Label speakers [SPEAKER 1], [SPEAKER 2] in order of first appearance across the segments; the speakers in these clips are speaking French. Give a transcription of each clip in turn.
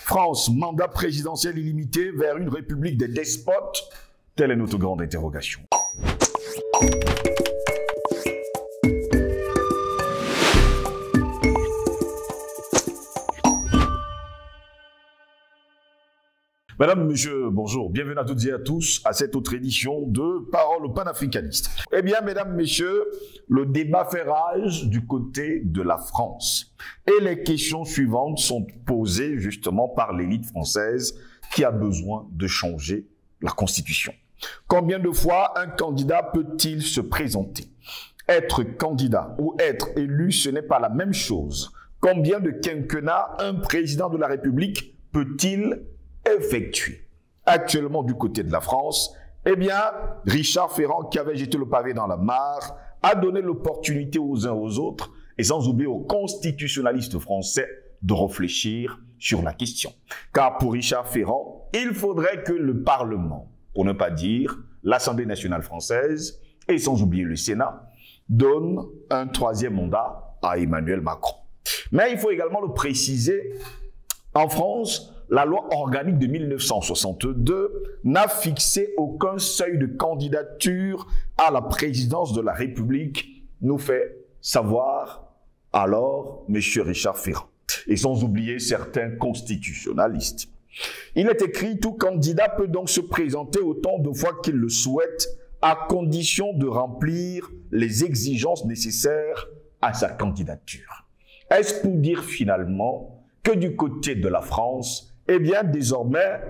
[SPEAKER 1] France, mandat présidentiel illimité vers une république des despotes? Telle est notre grande interrogation. Madame, monsieur, bonjour. Bienvenue à toutes et à tous à cette autre édition de Parole panafricaniste. Eh bien, mesdames, messieurs, le débat fait rage du côté de la France. Et les questions suivantes sont posées justement par l'élite française qui a besoin de changer la Constitution. Combien de fois un candidat peut-il se présenter? Être candidat ou être élu, ce n'est pas la même chose. Combien de quinquennats un président de la République peut-il effectué? Actuellement du côté de la France, eh bien, Richard Ferrand, qui avait jeté le pavé dans la mare, a donné l'opportunité aux uns aux autres, et sans oublier aux constitutionnalistes français, de réfléchir sur la question. Car pour Richard Ferrand, il faudrait que le Parlement, pour ne pas dire l'Assemblée nationale française, et sans oublier le Sénat, donne un troisième mandat à Emmanuel Macron. Mais il faut également le préciser, en France, la loi organique de 1962 n'a fixé aucun seuil de candidature à la présidence de la République, nous fait savoir alors M. Richard Ferrand. Et sans oublier certains constitutionnalistes. Il est écrit: tout candidat peut donc se présenter autant de fois qu'il le souhaite, à condition de remplir les exigences nécessaires à sa candidature. Est-ce pour dire finalement que du côté de la France, eh bien, désormais,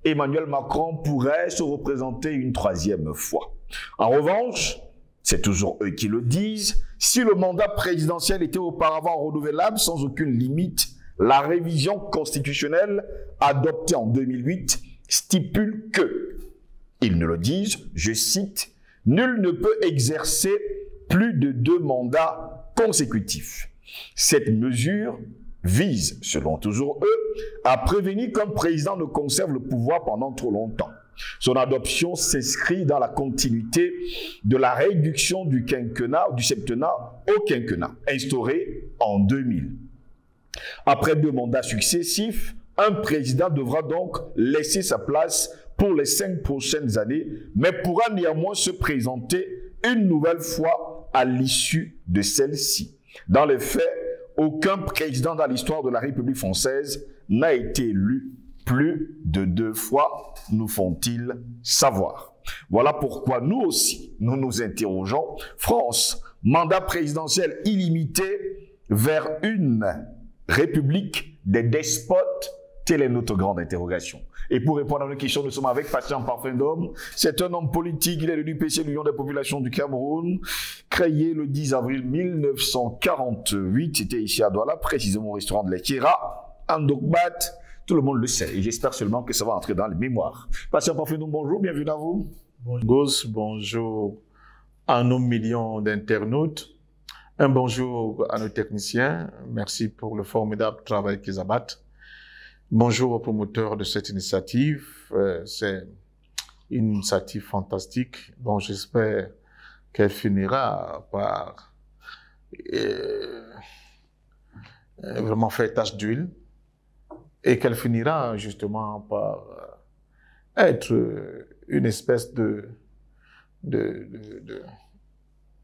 [SPEAKER 1] Emmanuel Macron pourrait se représenter une troisième fois. En revanche, c'est toujours eux qui le disent, si le mandat présidentiel était auparavant renouvelable sans aucune limite, la révision constitutionnelle adoptée en 2008 stipule que, ils ne le disent, je cite, « Nul ne peut exercer plus de 2 mandats consécutifs ». Cette mesure vise, selon toujours eux, à prévenir qu'un président ne conserve le pouvoir pendant trop longtemps. Son adoption s'inscrit dans la continuité de la réduction du quinquennat, du septennat au quinquennat, instaurée en 2000. Après 2 mandats successifs, un président devra donc laisser sa place pour les 5 prochaines années, mais pourra néanmoins se présenter une nouvelle fois à l'issue de celle-ci. Dans les faits, aucun président dans l'histoire de la République française n'a été élu plus de 2 fois, nous font-ils savoir. Voilà pourquoi nous aussi, nous nous interrogeons. France, mandat présidentiel illimité vers une république des despotes, telle est notre grande interrogation. Et pour répondre à nos questions, nous sommes avec Patient Parfait-D'Homme. C'est un homme politique, il est de l'UPC, l'Union des populations du Cameroun, créé le 10 avril 1948. C'était ici à Douala, précisément au restaurant de l'Ekira, en Dokbat. Tout le monde le sait et j'espère seulement que ça va entrer dans les mémoires. Patient Parfait-D'Homme, bonjour, bienvenue à vous.
[SPEAKER 2] Bonjour, bonjour à nos millions d'internautes. Un bonjour à nos techniciens. Merci pour le formidable travail qu'ils abattent. Bonjour aux promoteurs de cette initiative. C'est une initiative fantastique. Bon, j'espère qu'elle finira par vraiment faire tache d'huile et qu'elle finira justement par être une espèce de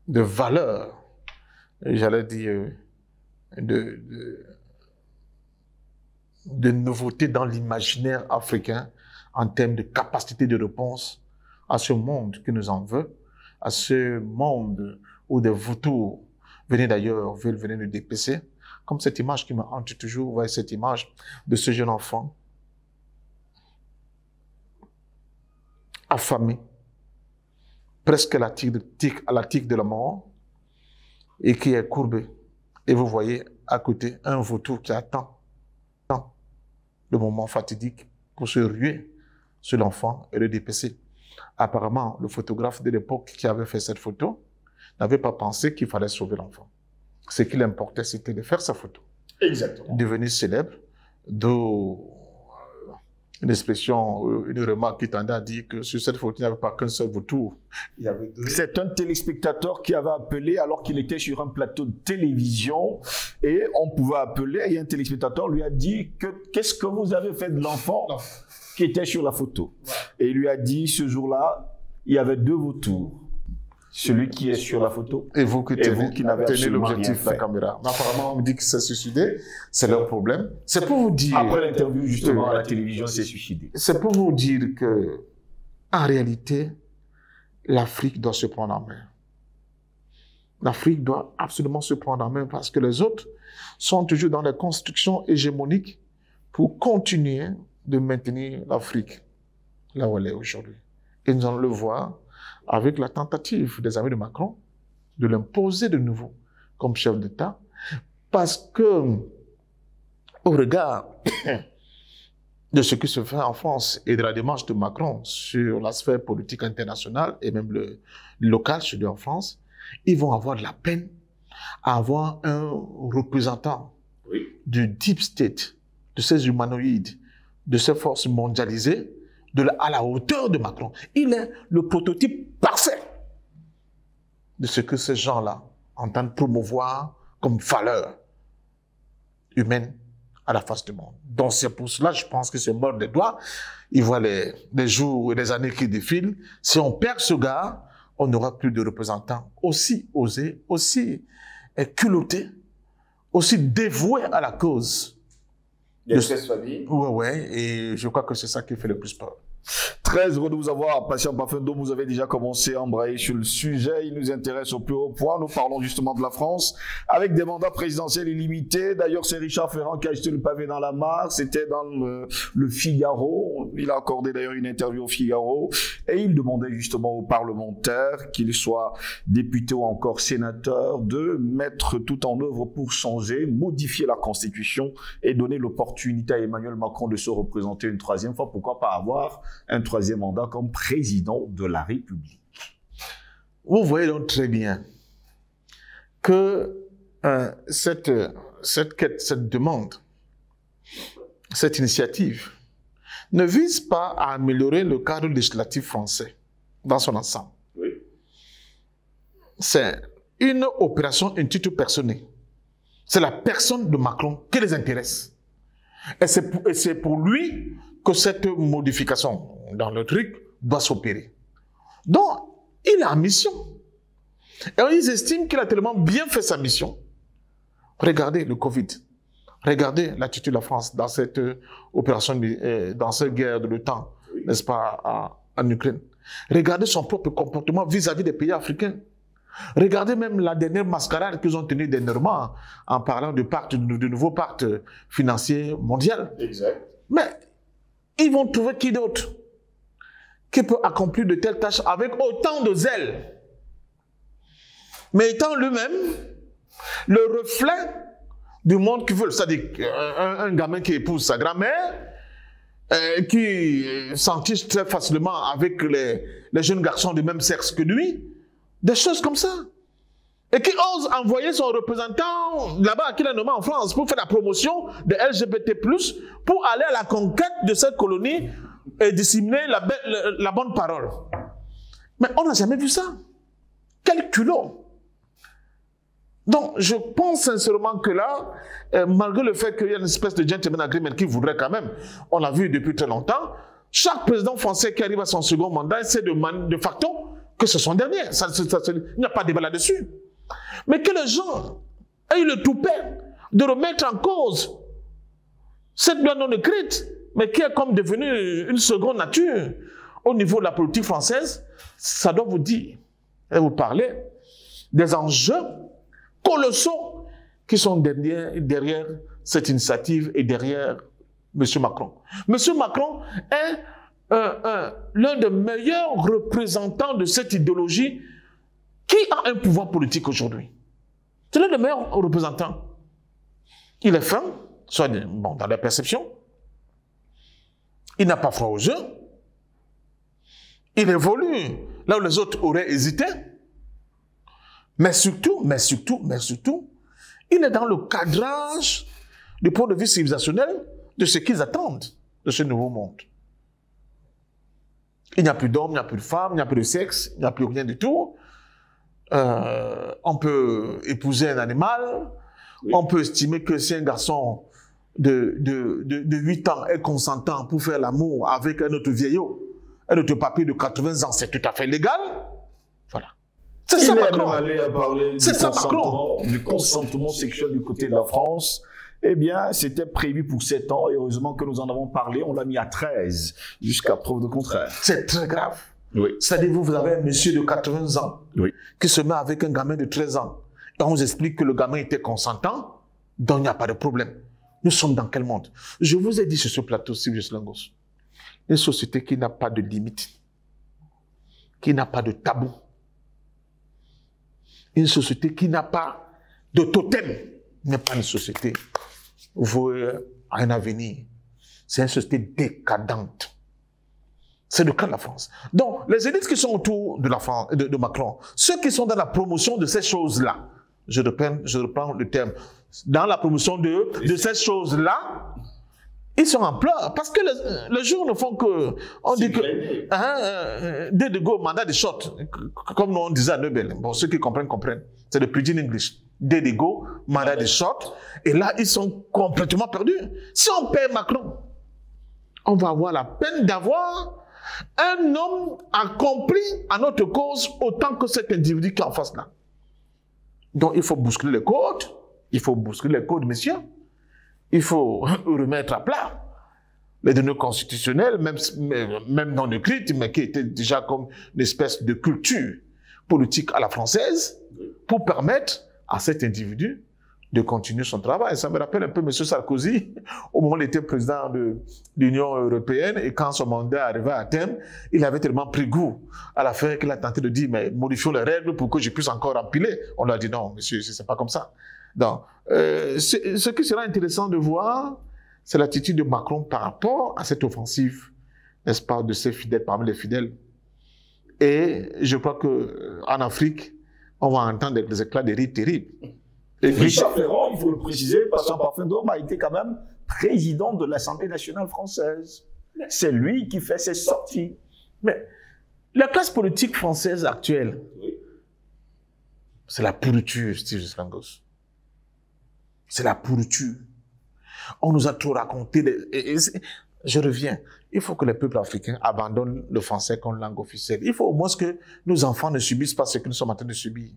[SPEAKER 2] valeur, j'allais dire, de nouveauté dans l'imaginaire africain en termes de capacité de réponse à ce monde qui nous en veut, à ce monde où des vautours veulent venir nous dépêcher. Comme cette image qui me hante toujours, vous voyez cette image de ce jeune enfant affamé, presque à la tique de la mort, et qui est courbé. Et vous voyez à côté un vautour qui attend le moment fatidique pour se ruer sur l'enfant et le dépêcher. Apparemment, le photographe de l'époque qui avait fait cette photo n'avait pas pensé qu'il fallait sauver l'enfant. Ce qu'il importait, c'était de faire sa photo.
[SPEAKER 1] Exactement.
[SPEAKER 2] Devenir célèbre, d'où une expression, une remarque qui tendait à dire que sur cette photo, il n'y avait pas qu'un seul vautour. Il y avait deux.
[SPEAKER 1] C'est un téléspectateur qui avait appelé alors qu'il était sur un plateau de télévision et on pouvait appeler et un téléspectateur lui a dit qu'est-ce que vous avez fait de l'enfant qui était sur la photo. Et il lui a dit ce jour-là, il y avait deux vautours. Celui qui est sur la photo
[SPEAKER 2] et vous qui
[SPEAKER 1] n'avez
[SPEAKER 2] tenez l'objectif de la caméra. Mais apparemment, on me dit que c'est suicidé. C'est leur problème. C'est pour vous dire...
[SPEAKER 1] Après l'interview, justement, à la télévision, c'est suicidé.
[SPEAKER 2] C'est pour vous dire que, en réalité, l'Afrique doit se prendre en main. L'Afrique doit absolument se prendre en main parce que les autres sont toujours dans les constructions hégémoniques pour continuer de maintenir l'Afrique là où elle est aujourd'hui. Et nous allons le voir avec la tentative des amis de Macron de l'imposer de nouveau comme chef d'État, parce que, au regard de ce qui se fait en France et de la démarche de Macron sur la sphère politique internationale et même le local, celui en France, ils vont avoir de la peine à avoir un représentant du deep state, de ces humanoïdes, de ces forces mondialisées, à la hauteur de Macron. Il est le prototype parfait de ce que ces gens-là entendent promouvoir comme valeur humaine à la face du monde. Donc c'est pour cela, je pense que c'est mort des doigts. Il voit les jours et les années qui défilent. Si on perd ce gars, on n'aura plus de représentants aussi osés, aussi culottés, aussi dévoués à la cause. Ouais, et je crois que c'est ça qui fait le plus peur.
[SPEAKER 1] Très heureux de vous avoir, Patient Parfum Dôme. Vous avez déjà commencé à embrayer sur le sujet. Il nous intéresse au plus haut point. Nous parlons justement de la France avec des mandats présidentiels illimités. D'ailleurs, c'est Richard Ferrand qui a jeté le pavé dans la mare. C'était dans le Figaro. Il a accordé d'ailleurs une interview au Figaro. Et il demandait justement aux parlementaires, qu'ils soient députés ou encore sénateurs, de mettre tout en œuvre pour changer, modifier la Constitution et donner l'opportunité à Emmanuel Macron de se représenter une troisième fois. Pourquoi pas avoir un troisième mandat comme président de la République.
[SPEAKER 2] Vous voyez donc très bien que cette demande, cette initiative, ne vise pas à améliorer le cadre législatif français dans son ensemble. Oui. C'est une opération intitulée personnelle. C'est la personne de Macron qui les intéresse. Et c'est pour lui que cette modification dans le truc doit s'opérer. Donc, il est en mission. Et ils estiment qu'il a tellement bien fait sa mission. Regardez le Covid. Regardez l'attitude de la France dans cette opération, dans cette guerre de l'OTAN, n'est-ce pas, en Ukraine. Regardez son propre comportement vis-à-vis des pays africains. Regardez même la dernière mascarade qu'ils ont tenue dernièrement en parlant de nouveau pacte financier mondial.
[SPEAKER 1] Exact.
[SPEAKER 2] Mais ils vont trouver qui d'autre qui peut accomplir de telles tâches avec autant de zèle, mais étant lui-même le reflet du monde qu'ils veulent. C'est-à-dire un gamin qui épouse sa grand-mère, qui s'entiche très facilement avec les jeunes garçons du même sexe que lui, des choses comme ça. Et qui ose envoyer son représentant là-bas, qu'il a nommé en France, pour faire la promotion de LGBT+, pour aller à la conquête de cette colonie et disséminer la bonne parole. Mais on n'a jamais vu ça. Quel culot! Donc, je pense sincèrement que là, malgré le fait qu'il y a une espèce de gentleman agreement qui voudrait quand même, on l'a vu depuis très longtemps, chaque président français qui arrive à son second mandat essaie de facto que c'est son dernier. Il n'y a pas de débat là-dessus. Mais que les gens aient le toupet de remettre en cause cette loi non écrite, mais qui est comme devenue une seconde nature au niveau de la politique française, ça doit vous dire et vous parler des enjeux colossaux qui sont derrière cette initiative et derrière M. Macron. M. Macron est l'un des meilleurs représentants de cette idéologie qui a un pouvoir politique aujourd'hui. C'est l'un des meilleurs représentants. Il est fin, soit dans la perception. Il n'a pas froid aux yeux. Il évolue là où les autres auraient hésité. Mais surtout, il est dans le cadrage du point de vue civilisationnel de ce qu'ils attendent de ce nouveau monde. Il n'y a plus d'hommes, il n'y a plus de femmes, il n'y a plus de sexe, il n'y a plus rien du tout. On peut épouser un animal, oui. On peut estimer que si un garçon de 8 ans est consentant pour faire l'amour avec un autre vieillot, un autre papy de 80 ans, c'est tout à fait légal. Voilà. C'est ça, Macron.
[SPEAKER 1] C'est ça, Macron. Du consentement sexuel du côté de la France. Eh bien, c'était prévu pour 7 ans. Et heureusement que nous en avons parlé. On l'a mis à 13, jusqu'à preuve de contraire.
[SPEAKER 2] C'est très grave.
[SPEAKER 1] Oui.
[SPEAKER 2] C'est-à-dire, vous avez un monsieur de 80 ans oui. qui se met avec un gamin de 13 ans. Et on vous explique que le gamin était consentant, donc il n'y a pas de problème. Nous sommes dans quel monde? Je vous ai dit sur ce plateau, Sylvius Langos, une société qui n'a pas de limite, qui n'a pas de tabou, une société qui n'a pas de totem, n'est pas une société vouée à un avenir. C'est une société décadente. C'est le cas de la France. Donc, les élites qui sont autour de la France, de Macron, ceux qui sont dans la promotion de ces choses-là, je reprends le terme, dans la promotion de ces choses-là, ils sont en pleurs. Parce que les jours ne font que... On dit que... dès de go, mandat de short, comme on disait à Nobel. Bon, ceux qui comprennent, comprennent. C'est le pidgin English. Dès de go, mandat de short. Et là, ils sont complètement perdus. Si on paie Macron, on va avoir la peine d'avoir un homme accompli à notre cause autant que cet individu qui est en face là. Donc, il faut bousculer les codes. Il faut bousculer les codes, messieurs. Il faut remettre à plat les données constitutionnelles, même non écrites, mais qui étaient déjà comme une espèce de culture politique à la française, pour permettre à cet individu de continuer son travail. Ça me rappelle un peu M. Sarkozy, au moment où il était président de l'Union européenne, et quand son mandat arrivait à terme, il avait tellement pris goût à l'affaire qu'il a tenté de dire, mais modifions les règles pour que je puisse encore empiler. On lui a dit, non, monsieur, c'est pas comme ça. Donc, ce qui sera intéressant de voir, c'est l'attitude de Macron par rapport à cette offensive, n'est-ce pas, de ses fidèles, parmi les fidèles. Et je crois qu'en Afrique, on va entendre des éclats de rire terribles.
[SPEAKER 1] Et Richard Ferrand, il faut le préciser, parce qu'en parfum d'homme a été quand même président de l'Assemblée nationale française. C'est lui qui fait ses sorties.
[SPEAKER 2] Mais la classe politique française actuelle, oui. C'est la pourriture, Steve Langos. C'est la pourriture. On nous a trop raconté. Je reviens. Il faut que les peuples africains abandonnent le français comme langue officielle. Il faut au moins que nos enfants ne subissent pas ce que nous sommes en train de subir.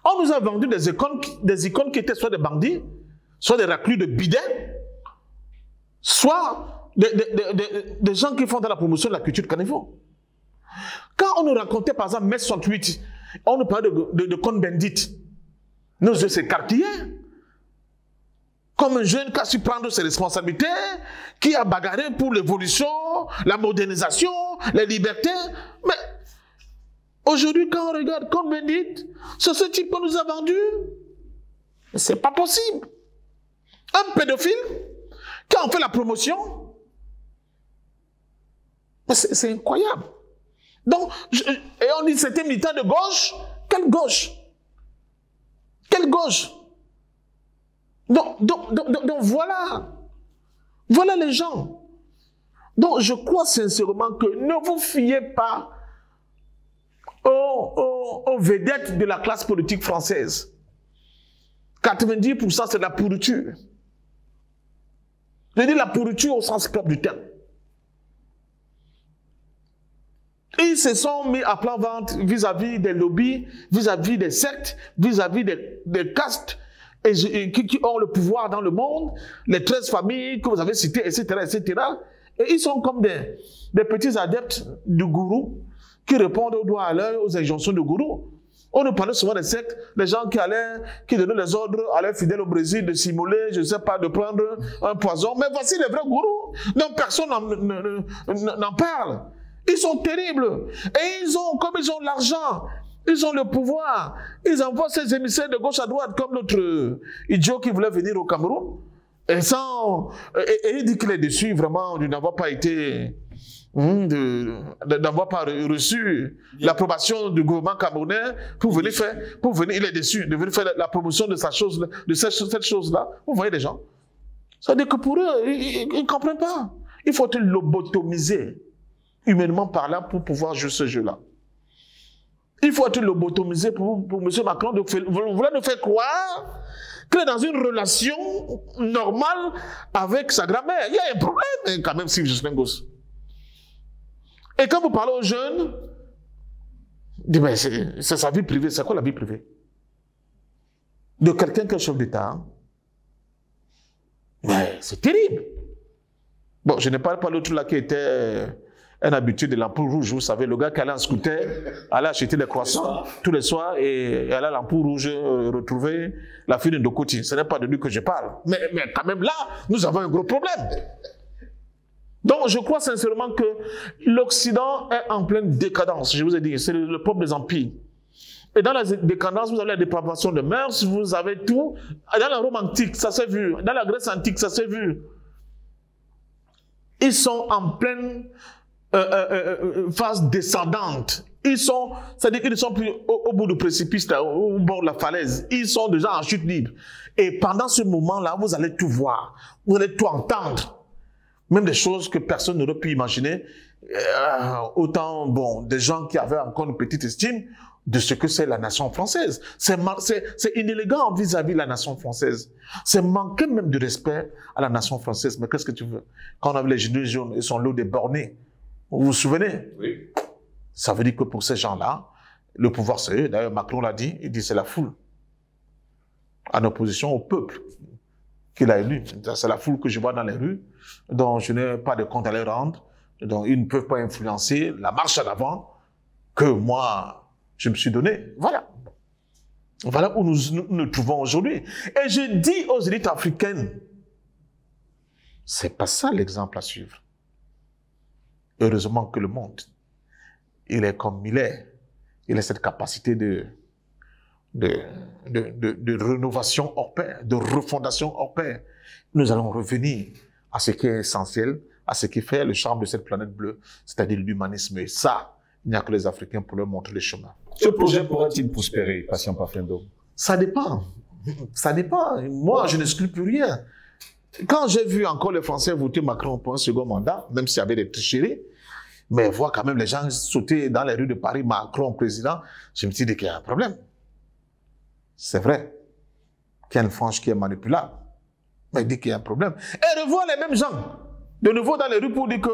[SPEAKER 2] On nous a vendu des icônes qui étaient soit des bandits, soit des raclus de bidets, soit des gens qui font dans la promotion de la culture caniveau. Quand on nous racontait par exemple mai 68, on nous parlait de contes bandits, nos yeux s'écarquillaient. Comme un jeune qui a su prendre ses responsabilités, qui a bagarré pour l'évolution, la modernisation, les libertés. Mais aujourd'hui, quand on regarde comme Bendit, c'est ce type qu'on nous a vendu. C'est pas possible. Un pédophile qui en fait la promotion. C'est incroyable. Donc, et on dit c'était militant de gauche. Quelle gauche? Quelle gauche? Donc voilà. Voilà les gens. Donc je crois sincèrement que ne vous fiez pas aux vedettes de la classe politique française. 90% c'est de la pourriture. Je dis la pourriture au sens propre du terme. Ils se sont mis à plan vente vis-à-vis des lobbies, vis-à-vis des sectes, vis-à-vis des castes qui ont le pouvoir dans le monde, les 13 familles que vous avez citées, etc., etc. Et ils sont comme des petits adeptes du gourou qui répondent au doigt à l'œil aux injonctions du gourou. On nous parlait souvent des sectes, les gens qui donnaient les ordres à leurs fidèles au Brésil de s'immoler, je ne sais pas, de prendre un poison. Mais voici les vrais gourous. Donc personne n'en parle. Ils sont terribles. Et comme ils ont l'argent, ils ont le pouvoir. Ils envoient ces émissaires de gauche à droite, comme l'autre idiot qui voulait venir au Cameroun. Et il dit qu'il est déçu vraiment de n'avoir pas été, d'avoir pas reçu l'approbation du gouvernement camerounais pour venir il est déçu de venir faire la promotion de cette chose-là. Vous voyez les gens. Ça veut dire que pour eux, ils ne comprennent pas. Il faut te lobotomiser, humainement parlant, pour pouvoir jouer ce jeu-là. Il faut être lobotomisé pour M. Macron. Vous voulez nous faire croire qu'il est dans une relation normale avec sa grand-mère. Il y a un problème quand même si Jospin Gosse. Et quand vous parlez aux jeunes, ben c'est sa vie privée. C'est quoi la vie privée de quelqu'un qui est chef d'État? Mais c'est terrible. Bon, je n'ai pas parlé l'autre là qui était un habitué de l'ampoule rouge. Vous savez, le gars qui allait en scooter, allait acheter des croissants tous les soirs et allait à l'ampoule rouge retrouver la fille de Ndokoti. Ce n'est pas de lui que je parle. Mais quand même là, nous avons un gros problème. Donc, je crois sincèrement que l'Occident est en pleine décadence. Je vous ai dit, c'est le peuple des empires. Et dans la décadence, vous avez la dépravation de mœurs, vous avez tout. Dans la Rome antique, ça s'est vu. Dans la Grèce antique, ça s'est vu. Ils sont en pleine phase descendante. C'est-à-dire qu'ils ne sont plus au bout du précipice, là, au bord de la falaise. Ils sont déjà en chute libre. Et pendant ce moment-là, vous allez tout voir. Vous allez tout entendre. Même des choses que personne n'aurait pu imaginer. Autant, bon, des gens qui avaient encore une petite estime de ce que c'est la nation française. C'est inélégant vis-à-vis de la nation française. C'est manquer même de respect à la nation française. Mais qu'est-ce que tu veux? Quand on avait les gilets jaunes et son lot déborné, vous vous souvenez? Oui. Ça veut dire que pour ces gens-là, le pouvoir c'est eux. D'ailleurs, Macron l'a dit, il dit c'est la foule. En opposition au peuple qu'il a élu. C'est la foule que je vois dans les rues, dont je n'ai pas de compte à leur rendre, dont ils ne peuvent pas influencer la marche à l'avant que moi, je me suis donné. Voilà. Voilà où nous nous trouvons aujourd'hui. Et je dis aux élites africaines, c'est pas ça l'exemple à suivre. Heureusement que le monde, il est comme il est. Il a cette capacité de rénovation hors pair, de refondation hors pair. Nous allons revenir à ce qui est essentiel, à ce qui fait le charme de cette planète bleue, c'est-à-dire l'humanisme. Et ça, il n'y a que les Africains pour leur montrer le chemin.
[SPEAKER 1] Ce projet pourra-t-il prospérer, Patient Pafendo?
[SPEAKER 2] Ça dépend. Ça dépend. Moi, je n'exclus plus rien. Quand j'ai vu encore les Français voter Macron pour un second mandat, même s'il y avait des tricheries, mais voir quand même les gens sauter dans les rues de Paris, Macron président, je me suis dit qu'il y a un problème. C'est vrai qu'il y a une frange qui est manipulable, mais il dit qu'il y a un problème. Et revoir les mêmes gens, de nouveau dans les rues pour dire que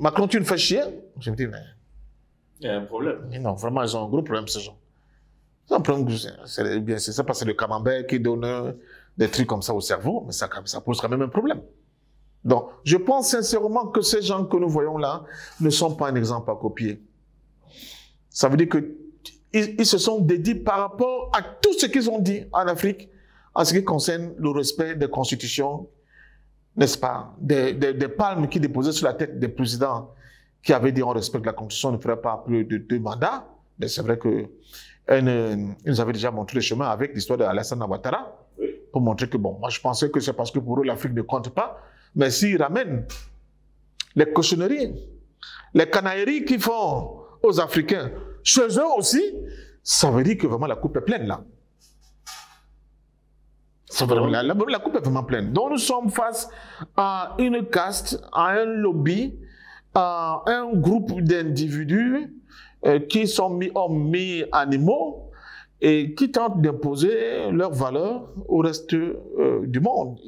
[SPEAKER 2] Macron, tu me fais chier. Je me dis, mais
[SPEAKER 1] il y a un problème.
[SPEAKER 2] Non, vraiment, ils ont un gros problème, ces gens. Ils ont un problème, c'est ça parce que le camembert qui donne des trucs comme ça au cerveau, mais ça pose quand même un problème. Donc, je pense sincèrement que ces gens que nous voyons là ne sont pas un exemple à copier. Ça veut dire que ils se sont dédiés par rapport à tout ce qu'ils ont dit en Afrique en ce qui concerne le respect des constitutions, n'est-ce pas, des palmes qui déposaient sur la tête des présidents qui avaient dit on respecte la constitution, on ne ferait pas plus de 2 mandats. Mais c'est vrai que ils nous avaient déjà montré le chemin avec l'histoire d'Alassane Ouattara, pour montrer que bon, moi je pensais que c'est parce que pour eux l'Afrique ne compte pas, mais s'ils ramènent les cochonneries, les canailleries qu'ils font aux Africains, chez eux aussi, ça veut dire que vraiment la coupe est pleine là. La coupe est vraiment pleine. Donc nous sommes face à une caste, à un lobby, à un groupe d'individus qui sont mi-hommes, mi-animaux et qui tentent d'imposer leurs valeurs au reste du monde.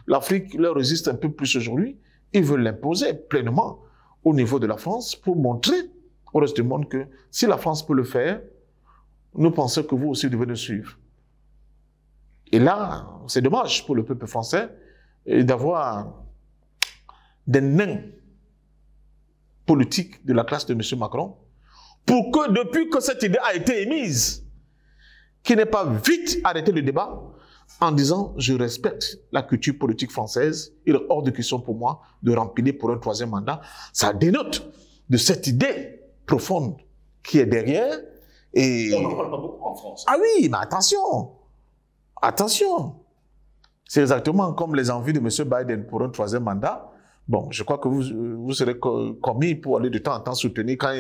[SPEAKER 2] L'Afrique leur résiste un peu plus aujourd'hui. Ils veulent l'imposer pleinement au niveau de la France pour montrer au reste du monde que si la France peut le faire, nous pensons que vous aussi devez nous suivre. Et là, c'est dommage pour le peuple français d'avoir des nains politiques de la classe de M. Macron pour que depuis que cette idée a été émise, qu'il n'ait pas vite arrêté le débat en disant « je respecte la culture politique française, il est hors de question pour moi de remplir pour un 3e mandat ». Ça dénote de cette idée profonde qui est derrière. Et
[SPEAKER 1] on n'en parle pas beaucoup en France.
[SPEAKER 2] Ah oui, mais attention. Attention. C'est exactement comme les envies de M. Biden pour un 3e mandat. Bon, je crois que vous serez commis pour aller de temps en temps soutenir quand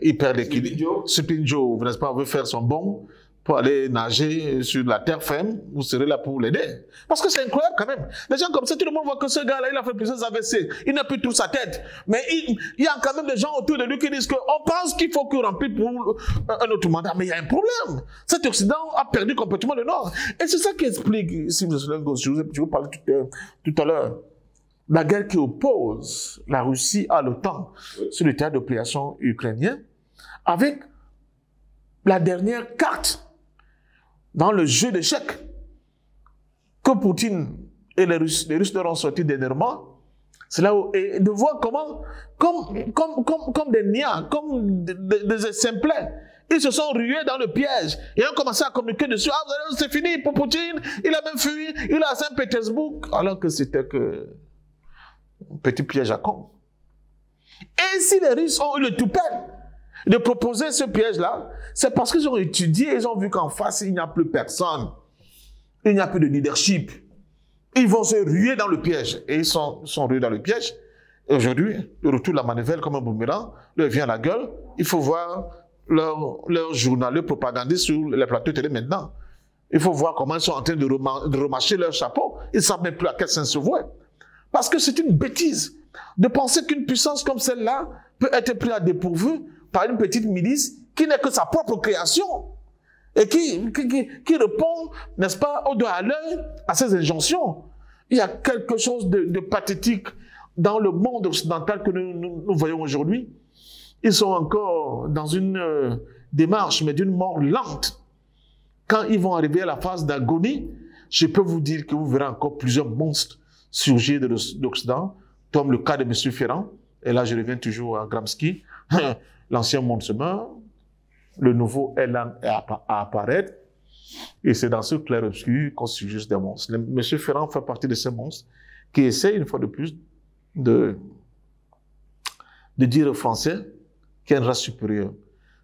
[SPEAKER 2] il perd l'équilibre. Supinjo, n'est-ce pas, veut faire son bon pour aller nager sur la terre ferme, vous serez là pour l'aider. Parce que c'est incroyable quand même. Les gens comme ça, tout le monde voit que ce gars-là, il a fait plusieurs AVC. Il n'a plus toute sa tête. Mais il y a quand même des gens autour de lui qui disent qu'on pense qu'il faut qu'il remplisse pour un autre mandat. Mais il y a un problème. Cet Occident a perdu complètement le Nord. Et c'est ça qui explique, si vous je vous parlais tout à l'heure, la guerre qui oppose la Russie à l'OTAN sur le théâtre d'opération ukrainien, avec la dernière carte dans le jeu d'échecs que Poutine et les Russes leur ont sorti dernièrement, c'est là où, et de voir comment, comme des niais, comme des simplets, ils se sont rués dans le piège et ont commencé à communiquer dessus. Ah, c'est fini pour Poutine, il a même fui, il est à Saint-Pétersbourg, alors que c'était que un petit piège à con. Et si les Russes ont eu le toupet de proposer ce piège-là, c'est parce qu'ils ont étudié, ils ont vu qu'en face, il n'y a plus personne. Il n'y a plus de leadership. Ils vont se ruer dans le piège. Et ils sont rués dans le piège. Et aujourd'hui, le retour de la manivelle comme un boomerang leur vient à la gueule. Il faut voir leur journal, leur propagandiste sur les plateaux télé maintenant. Il faut voir comment ils sont en train de remâcher leur chapeau. Ils ne savent même plus à quel sens se vouer. Parce que c'est une bêtise de penser qu'une puissance comme celle-là peut être prise à dépourvu par une petite milice qui n'est que sa propre création et qui répond, n'est-ce pas, au doigt à l'œil à ces injonctions. Il y a quelque chose de pathétique dans le monde occidental que nous voyons aujourd'hui. Ils sont encore dans une démarche, mais d'une mort lente. Quand ils vont arriver à la phase d'agonie, je peux vous dire que vous verrez encore plusieurs monstres surgir de l'Occident, comme le cas de M. Ferrand. Et là, je reviens toujours à Gramsci. L'ancien monde se meurt, le nouveau élan est à apparaître, et c'est dans ce clair-obscur qu'on surgit des monstres. M. Ferrand fait partie de ces monstres qui essaient, une fois de plus, de dire aux Français qu'il y a une race supérieure.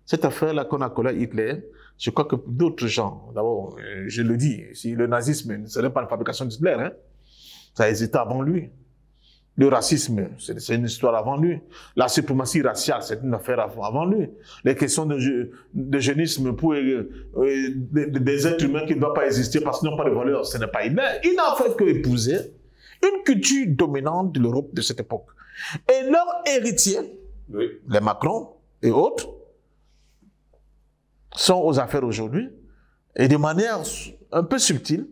[SPEAKER 2] Cette affaire-là qu'on a collée à Hitler, je crois que d'autres gens, d'abord, je le dis, si le nazisme, ce n'est pas une fabrication d'Hitler, hein, ça a existé avant lui. Le racisme, c'est une histoire avant lui. La suprématie raciale, c'est une affaire avant lui. Les questions de jeunisme pour des êtres humains qui ne doivent pas exister parce qu'ils n'ont pas de valeur, ce n'est pas Hitler. Il n'a fait qu'épouser une culture dominante de l'Europe de cette époque. Et leurs héritiers, les Macron et autres, sont aux affaires aujourd'hui et de manière un peu subtile,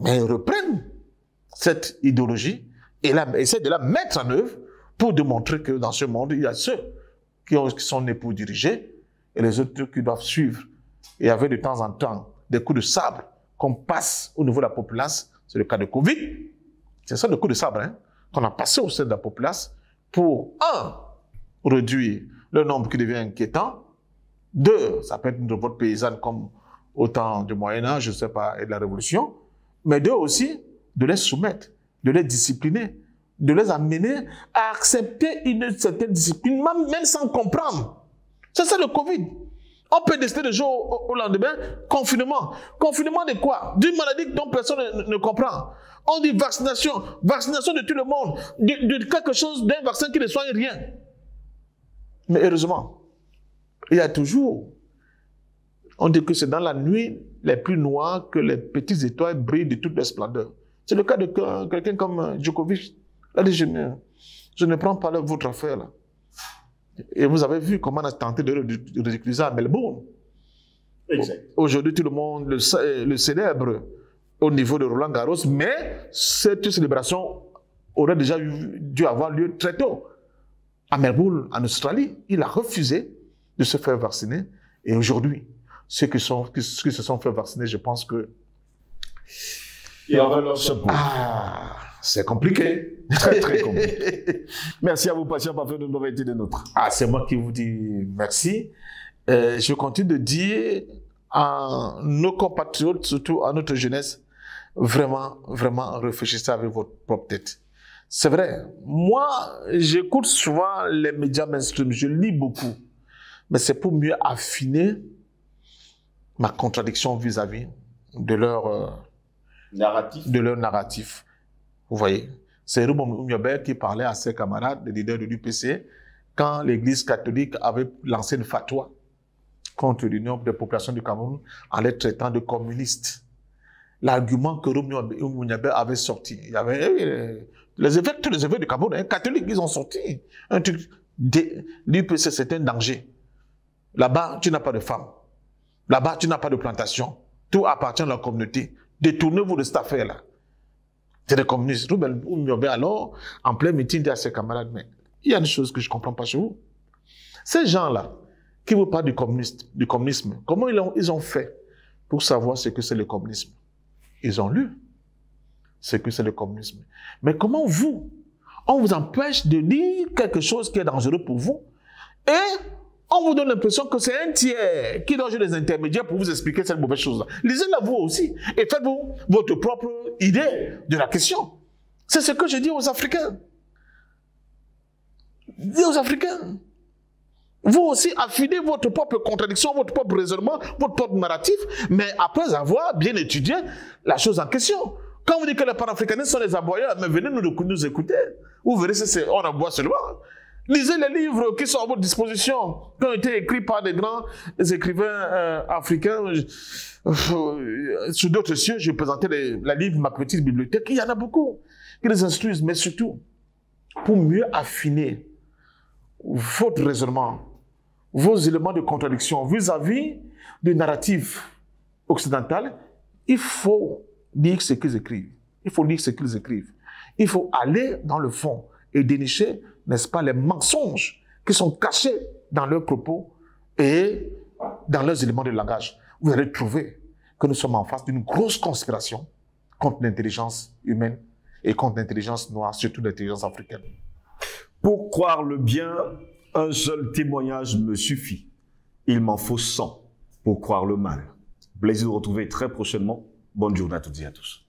[SPEAKER 2] mais ils reprennent cette idéologie et essaie de la mettre en œuvre pour démontrer que dans ce monde, il y a ceux qui sont nés pour diriger et les autres qui doivent suivre. Et avec de temps en temps des coups de sabre qu'on passe au niveau de la populace, c'est le cas de Covid, c'est ça le coup de sabre hein, qu'on a passé au sein de la populace pour, un, réduire le nombre qui devient inquiétant, deux, ça peut être une révolte paysanne comme au temps du Moyen-Âge, je ne sais pas, et de la Révolution, mais deux aussi, de les soumettre, de les discipliner, de les amener à accepter une certaine discipline, même sans comprendre. C'est ça le Covid. On peut décider de jour au lendemain, confinement. Confinement de quoi? D'une maladie dont personne ne comprend. On dit vaccination, vaccination de tout le monde, de quelque chose, d'un vaccin qui ne soigne rien. Mais heureusement, il y a toujours, on dit que c'est dans la nuit les plus noires que les petites étoiles brillent de toute leur splendeur. C'est le cas de quelqu'un comme Djokovic. Il a dit, je ne prends pas votre affaire là. Et vous avez vu comment on a tenté de ridiculiser à Melbourne. Exact. Aujourd'hui, tout le monde le célèbre au niveau de Roland Garros, mais cette célébration aurait déjà dû avoir lieu très tôt. À Melbourne, en Australie, il a refusé de se faire vacciner. Et aujourd'hui, ceux qui se sont fait vacciner, je pense que... c'est compliqué.
[SPEAKER 1] Très, très compliqué. Merci à vous, patients, parfaits, de nous avoir été des nôtres.
[SPEAKER 2] C'est moi qui vous dis merci. Je continue de dire à nos compatriotes, surtout à notre jeunesse, vraiment, vraiment réfléchissez avec votre propre tête. C'est vrai, moi, j'écoute souvent les médias mainstream, je lis beaucoup, mais c'est pour mieux affiner ma contradiction vis-à-vis de leur narratif. Vous voyez, c'est Ruben Oumyobé qui parlait à ses camarades, les leaders de l'UPC, quand l'Église catholique avait lancé une fatwa contre l'Union des populations du Cameroun en les traitant de communistes. L'argument que Roumounyabé avait sorti, il y avait les évêques du Cameroun, catholiques, ils ont sorti un truc, l'UPC c'est un danger. Là-bas, tu n'as pas de femmes. Là-bas, tu n'as pas de plantation. Tout appartient à la communauté. Détournez-vous de cette affaire-là. C'est des communistes. Roumounyabé alors, en plein meeting, dit à ses camarades, mais il y a une chose que je ne comprends pas chez vous. Ces gens-là, qui vous parlent du communisme, comment ils ont fait pour savoir ce que c'est le communisme? Ils ont lu ce que c'est le communisme. Mais comment on vous empêche de lire quelque chose qui est dangereux pour vous et on vous donne l'impression que c'est un tiers qui doit jouer des intermédiaires pour vous expliquer cette mauvaise chose-là. Lisez-la vous aussi et faites-vous votre propre idée de la question. C'est ce que je dis aux Africains. Dis aux Africains. Vous aussi affinez votre propre contradiction, votre propre raisonnement, votre propre narratif, mais après avoir bien étudié la chose en question. Quand vous dites que les panafricanistes sont les aboyeurs, mais venez nous écouter. Vous verrez si on aboie seulement. Lisez les livres qui sont à votre disposition, qui ont été écrits par des grands écrivains africains. Sur d'autres cieux, je présentais la livre Ma petite bibliothèque. Il y en a beaucoup qui les instruisent, mais surtout, pour mieux affiner votre raisonnement, vos éléments de contradiction vis-à-vis du narratif occidental, il faut lire ce qu'ils écrivent. Il faut lire ce qu'ils écrivent. Il faut aller dans le fond et dénicher, n'est-ce pas, les mensonges qui sont cachés dans leurs propos et dans leurs éléments de langage. Vous allez trouver que nous sommes en face d'une grosse conspiration contre l'intelligence humaine et contre l'intelligence noire, surtout l'intelligence africaine.
[SPEAKER 1] Pour croire le bien, un seul témoignage me suffit. Il m'en faut 100 pour croire le mal. Plaisir de vous retrouver très prochainement. Bonne journée à toutes et à tous.